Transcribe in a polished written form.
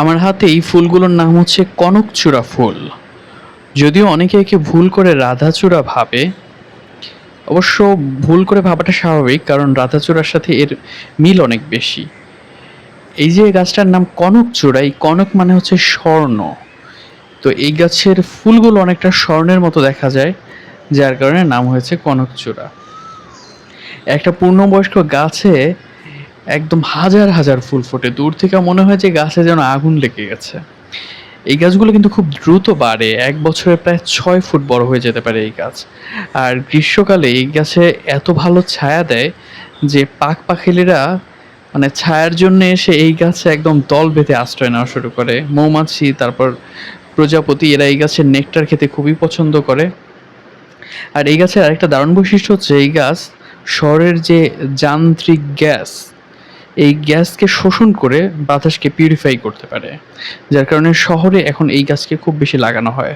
আমার হাতে এই ফুলগুলোর নাম হচ্ছে কনকচূড়া ফুল। যদিও অনেকে একে ভুল করে রাধাচূড়া ভাবে। অবশ্য ভুল করে ভাবাটা স্বাভাবিক, কারণ রাধাচূড়ার সাথে এর মিল অনেক বেশি। এই যে গাছটার নাম কনকচূড়া, এই কনক মানে হচ্ছে স্বর্ণ। তো এই গাছের ফুলগুলো অনেকটা স্বর্ণের মতো দেখা যায়, যার কারণে নাম হয়েছে কনকচূড়া। একটা পূর্ণবয়স্ক গাছে একদম হাজার হাজার ফুল ফোটে, দূর থেকে মনে হয় যে গাছে যেন আগুন লেগে গেছে। এই গাছগুলো কিন্তু খুব দ্রুত বাড়ে, এক বছরে প্রায় 6 ফুট বড় হয়ে যেতে পারে এই গাছ। আর গ্রীষ্মকালে এই গাছে এত ভালো ছায়া দেয় যে পাখ পাখালিরা মানে ছায়ার জন্য এসে এই গাছে একদম দল বেঁধে আশ্রয় নেওয়া শুরু করে। মৌমাছি, তারপর প্রজাপতি, এরা এই গাছের নেকটার খেতে খুবই পছন্দ করে। আর এই গাছের আরেকটা দারুণ বৈশিষ্ট্য হচ্ছে এই গাছ শহরের যে যান্ত্রিক গ্যাস, এই গ্যাসকে শোষণ করে বাতাসকে পিউরিফাই করতে পারে, যার কারণে শহরে এখন এই গাছকে খুব বেশি লাগানো হয়।